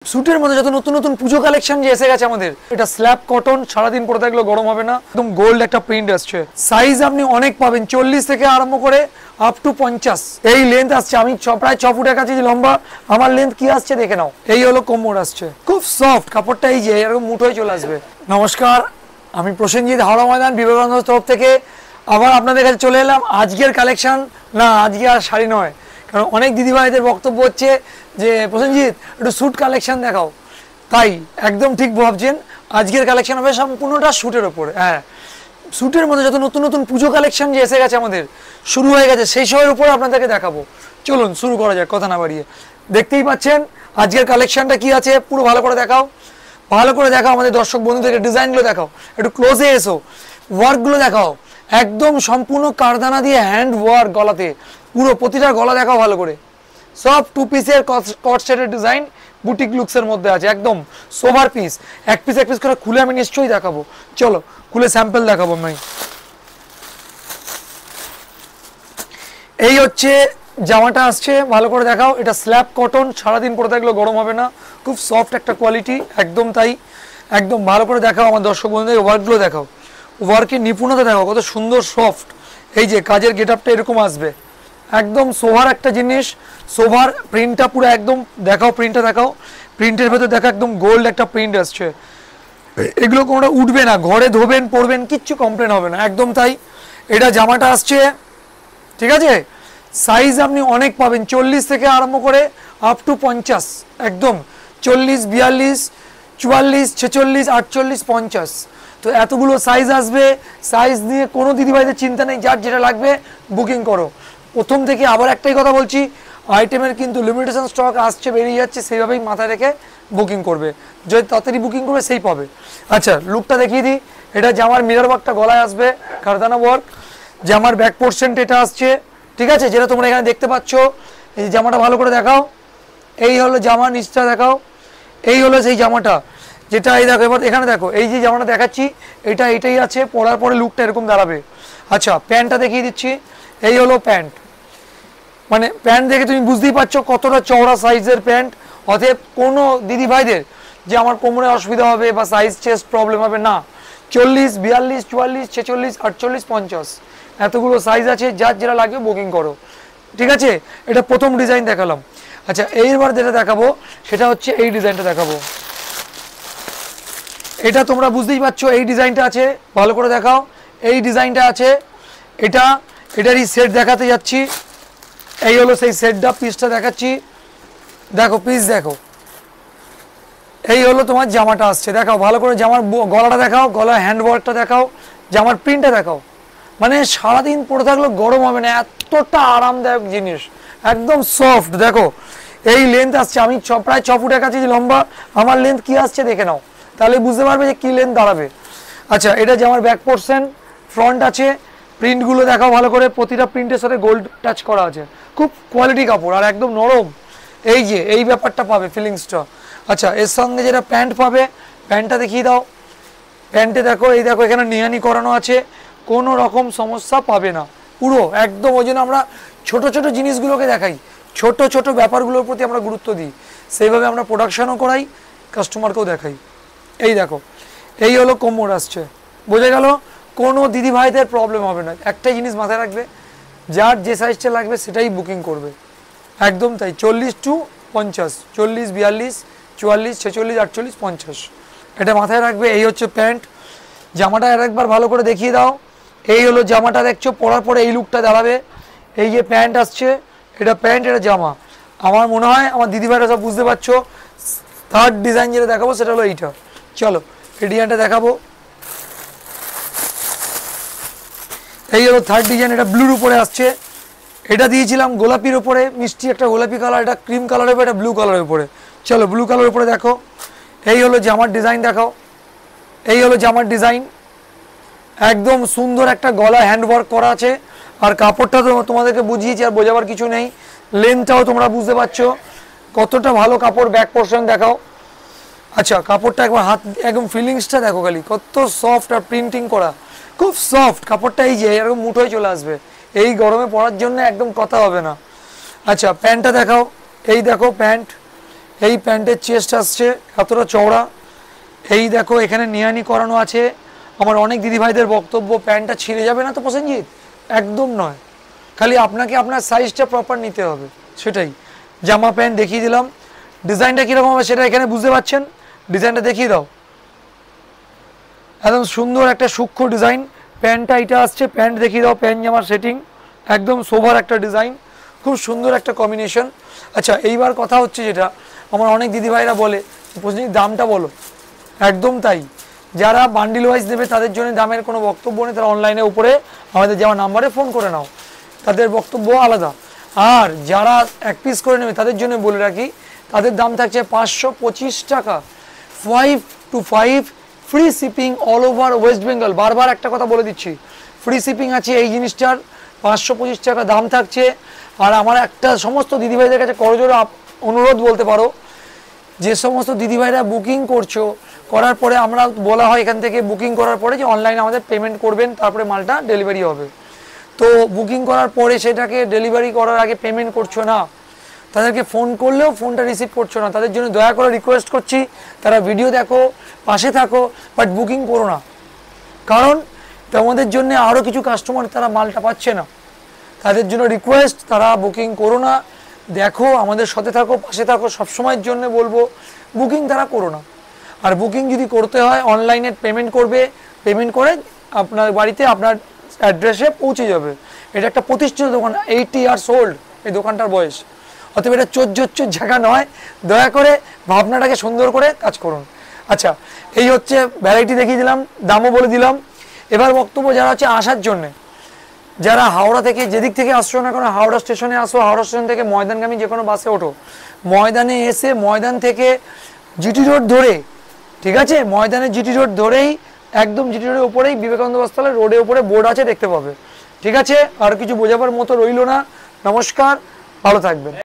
Sweater मध्य जो नतून नतून पुजो कलेक्शन जो एसे गेছে আমাদের এটা স্ল্যাব কটন সারা দিন পরে থাকলে গরম হবে না একদম গোল্ড একটা প্রিন্ট আসছে সাইজ আপনি অনেক পাবেন 40 থেকে আরম্ভ করে আপ টু 50 এই লেন্থ আসছে আমি প্রায় 6 ফুটের কাছে যে লম্বা আমার লেন্থ কি আসছে দেখে নাও এই হলো কোমর আসছে খুব সফট কাপড়টা এই যে এরকম মুঠোয় চলে আসবে নমস্কার আমি প্রসেনজিৎ হাওড়া ময়দান বিবেকানন্দ তরফ থেকে আবার আপনাদের কাছে চলে এলাম আজকের কালেকশন না আজকে আর শাড়ি নয় কারণ অনেক দিদিভাইদের বক্তব্য হচ্ছে যে প্রসেনজিৎ একটু স্যুট কালেকশন দেখাও তাই একদম ঠিক ভাবছেন আজকের কালেকশন হবে সম্পূর্ণটা স্যুটের উপরে হ্যাঁ স্যুটের মধ্যে যত নতুন নতুন পুজো কালেকশন যে এসে গেছে আমাদের শুরু হয়ে গেছে সেই সবের উপরে আপনাদেরকে দেখাবো চলুন শুরু করা যাক কথা না বাড়িয়ে দেখতেই পাচ্ছেন আজকের কালেকশনটা কি আছে পুরো ভালো করে দেখাও আমাদের দর্শক বন্ধুদেরকে ডিজাইনগুলো দেখাও একটু ক্লোজে এসো ওয়ার্কগুলো দেখাও একদম সম্পূর্ণ কারদানা দিয়ে হ্যান্ড ওয়ার্ক গলাতে পুরো প্রতিটা গলা দেখাও ভালো করে সব টু পিসের কট সেটের ডিজাইন বুটিক লুকসের মধ্যে আছে একদম সোভার পিস এক পিস করে খুলে আমি নিশ্চয়ই দেখাবো চলো খুলে স্যাম্পল দেখাবো আমি এই হচ্ছে জামাটা আসছে ভালো করে দেখাও এটা স্ল্যাব কটন সারা দিন পরে থাকলে গরম হবে না খুব সফট একটা কোয়ালিটি একদম তাই একদম ভালো করে দেখাও আমার দর্শক বন্ধুদের ওয়ার্কগুলো দেখাও ওয়ার্কের নিপুণতা দেখাও কত সুন্দর সফট এই যে কাজের গেটআপটা এরকম আসবে একদম সোভার একটা জিনিস সোভার প্রিন্টটা পুরো একদম দেখাও প্রিন্টটা দেখাও প্রিন্টের ভেতর দেখা একদম গোল্ড একটা প্রিন্ট আসছে এগুলো কোনোটা উঠবে না ঘরে ধোবেন পরবেন কিচ্ছু কমপ্লেন হবে না একদম তাই এটা জামাটা আসছে ঠিক আছে সাইজ আপনি অনেক পাবেন 40 থেকে আরম্ভ করে আপ টু 50 একদম 40 42 44 46 48 50 তো এতগুলো সাইজ আসবে সাইজ নিয়ে কোনো দিদিভাইদের চিন্তা নেই যার যেটা লাগবে বুকিং করো প্রথম থেকে আবার একটাই কথা বলছি আইটেমের কিন্তু লিমিটেশন স্টক আসছে বেরিয়ে যাচ্ছে সেইভাবেই মাথায় রেখে বুকিং করবে যদি তাড়াতাড়ি বুকিং করবে সেই পাবে আচ্ছা লুকটা দেখিয়ে দিই এটা জামার মিরর ওয়ার্কটা গলায় আসবে কারদানা ওয়ার্ক জামার ব্যাক পোর্শন এটা আসছে ঠিক আছে যেটা তোমরা এখানে দেখতে পাচ্ছ এই জামাটা ভালো করে দেখাও এই হলো জামার নিচটা দেখাও এই হলো সেই জামাটা যেটা এই দেখো এবার এখানে দেখো এই যে জামাটা দেখাচ্ছি এটাই আছে পরার পরে লুকটা এরকম দাঁড়াবে আচ্ছা প্যান্টটা দেখিয়ে দিচ্ছি এই হলো প্যান্ট মানে প্যান্ট দেখে তুমি বুঝতেই পারছো কতটা চওড়া সাইজের প্যান্ট অতএব কোনো দিদি ভাইদের যে আমার কোমরে অসুবিধা হবে বা সাইজ চেস্ট প্রবলেম হবে না 40 42 44 46 48 50 এতগুলো সাইজ আছে যার যেটা লাগবে বুকিং করো ঠিক আছে এটা প্রথম ডিজাইন দেখালাম আচ্ছা এইবার যেটা দেখাবো সেটা হচ্ছে এই ডিজাইনটা দেখাবো এটা তোমরা বুঝতেই পারছো এই ডিজাইনটা আছে ভালো করে দেখাও এই ডিজাইনটা আছে এটারই সেট দেখাতে যাচ্ছি এই হলো সেই সেটটা পিসটা দেখাচ্ছি দেখো পিস দেখো এই হলো তোমার জামাটা আসছে দেখাও ভালো করে জামার গলাটা দেখাও গলার হ্যান্ড ওয়ার্কটা দেখাও জামার প্রিন্টটা দেখাও মানে সারাদিন পরে থাকলে গরম হবে না এতটা আরামদায়ক জিনিস একদম সফট দেখো এই লেন্থ আসছে আমি প্রায় 6 ফুটের কাছে যে লম্বা আমার লেন্থ কি আসছে দেখে নাও তাহলে বুঝতে পারবে যে কি লেন্থ দাঁড়াবে আচ্ছা এটা জামার ব্যাক পোর্শন ফ্রন্ট আছে প্রিন্টগুলো দেখাও ভালো করে প্রতিটা প্রিন্টের সাথে গোল্ড টাচ করা আছে খুব কোয়ালিটি কাপড় আর একদম নরম এই যে এই ব্যাপারটা পাবে ফিলিংসটা আচ্ছা এর সঙ্গে যেটা প্যান্ট পাবে প্যান্টটা দেখিয়ে দাও প্যান্টে দেখো এই দেখো এখানে নিহানি করানো আছে কোনো রকম সমস্যা পাবে না পুরো একদম ওই জন্য আমরা ছোট ছোট জিনিসগুলোকে দেখাই ছোট ব্যাপারগুলোর প্রতি আমরা গুরুত্ব দিই সেইভাবে আমরা প্রোডাকশনও করাই কাস্টমারকেও দেখাই এই দেখো এই হলো কোমর আসছে বোঝা গেল কোনো দিদি ভাইদের প্রবলেম হবে না একটাই জিনিস মাথায় রাখবে যার যে সাইজটা লাগবে সেটাই বুকিং করবে একদম তাই 40 টু 50 40 42 44 46 48 50 এটা মাথায় রাখবে এই হচ্ছে প্যান্ট জামাটা আরেকবার ভালো করে দেখিয়ে দাও এই হলো জামাটা দেখছো পরার পরে এই লুকটা দাঁড়াবে এই যে প্যান্ট আসছে এটা প্যান্ট এটা জামা আমার মনে হয় আমার দিদি ভাইরা সব বুঝতে পারছো থার্ড ডিজাইন যেটা দেখাবো সেটা হলো এইটা চলো এই ডিজাইনটা দেখাবো এই হলো থার্ড ডিজাইন এটা ব্লুর উপরে আসছে এটা দিয়েছিলাম গোলাপির উপরে মিষ্টি একটা গোলাপি কালার এটা ক্রিম কালারের উপরে এটা ব্লু কালারের উপরে চলো ব্লু কালারের উপরে দেখো এই হলো জামার ডিজাইন দেখাও এই হলো জামার ডিজাইন একদম সুন্দর একটা গলা হ্যান্ড ওয়ার্ক করা আছে আর কাপড়টা তো তোমাদেরকে বুঝিয়েছি আর বোঝাবার কিছু নেই লেন্থটাও তোমরা বুঝতে পারছো কতটা ভালো কাপড় ব্যাক পোর্শন দেখাও আচ্ছা কাপড়টা একবার হাত একদম ফিলিংসটা দেখো খালি কত সফট আর প্রিন্টিং করা খুব সফট কাপড়টা এই যে এরকম মুঠোয় চলে আসবে এই গরমে পরার জন্য একদম কথা হবে না আচ্ছা প্যান্টটা দেখাও এই দেখো প্যান্ট এই প্যান্টের চেস্ট আসছে এতটা চওড়া, এই দেখো এখানে নিয়ানি করানো আছে। আমার অনেক দিদিভাইদের বক্তব্য প্যান্টটা ছিঁড়ে যাবে না তো প্রসেনজিৎ, একদম নয়, খালি আপনাকে আপনার সাইজটা প্রপার নিতে হবে, সেটাই। জামা প্যান্ট দেখিয়ে দিলাম, ডিজাইনটা কীরকম হবে সেটা এখানে বুঝতে পারছেন, ডিজাইনটা দেখিয়ে দাও, একদম সুন্দর একটা সূক্ষ্ম ডিজাইন। প্যান্টটা এটা আসছে, প্যান্ট দেখিয়ে দাও, প্যান্ট জামার সেটিং একদম সোভার একটা ডিজাইন, খুব সুন্দর একটা কম্বিনেশন। আচ্ছা এইবার কথা হচ্ছে যেটা আমার অনেক দিদিভাইরা বলে দামটা বলো, একদম তাই, যারা বান্ডিল ওয়াইজ নেবে তাদের জন্য দামের কোনো বক্তব্য নেই, তারা অনলাইনে উপরে আমাদের যাওয়া নাম্বারে ফোন করে নাও, তাদের বক্তব্য আলাদা। আর যারা এক পিস করে নেবে তাদের জন্য বলে রাখি, তাদের দাম থাকছে 525 টাকা, 5 to 5 free shipping all over West Bengal. বারবার একটা কথা বলে দিচ্ছি, ফ্রি শিপিং আছে এই জিনিসটার, 525 টাকা দাম থাকছে। আর আমার একটা সমস্ত দিদিভাইদের কাছে করজোড়ে অনুরোধ বলতে পারো, যে সমস্ত দিদিভাইরা বুকিং করছো, করার পরে আমরা বলা হয় এখান থেকে বুকিং করার পরে যে অনলাইনে আমাদের পেমেন্ট করবেন, তারপরে মালটা ডেলিভারি হবে। তো বুকিং করার পরে সেটাকে ডেলিভারি করার আগে পেমেন্ট করছো না, তাদেরকে ফোন করলেও ফোনটা রিসিভ করছো না, তাদের জন্য দয়া করে রিকোয়েস্ট করছি, তারা ভিডিও দেখো, পাশে থাকো, বাট বুকিং করো না, কারণ তোমাদের জন্য আরও কিছু কাস্টমার তারা মালটা পাচ্ছে না, তাদের জন্য রিকোয়েস্ট, তারা বুকিং করো না, দেখো আমাদের সাথে থাকো, পাশে থাকো, সবসময়ের জন্য বলবো বুকিং তারা করো না। আর বুকিং যদি করতে হয় অনলাইনে পেমেন্ট করবে, পেমেন্ট করে আপনার বাড়িতে আপনার অ্যাড্রেসে পৌঁছে যাবে। এটা একটা প্রতিষ্ঠিত দোকান, 80 ইয়ার্স ওল্ড এই দোকানটার বয়স, অতএব এটা চোর জায়গা নয়, দয়া করে ভাবনাটাকে সুন্দর করে কাজ করুন। আচ্ছা এই হচ্ছে ভ্যারাইটি দেখিয়ে দিলাম, দামও বলে দিলাম। এবার বক্তব্য যারা হচ্ছে আসার জন্যে, যারা হাওড়া থেকে যেদিক থেকে আসছো না কেন, হাওড়া স্টেশনে আসো, হাওড়া স্টেশন থেকে ময়দানগামী যে কোনো বাসে ওঠো, ময়দানে এসে ময়দান থেকে জিটি রোড ধরে, ঠিক আছে, ময়দানের জিটি রোড ধরেই একদম জিটি রোডের উপরেই বিবেকানন্দ বস্ত্রালয় রোডের উপরে বোর্ড আছে, দেখতে পাবে, ঠিক আছে। আর কিছু বোঝাবার মতো রইল না, নমস্কার, ভালো থাকবেন।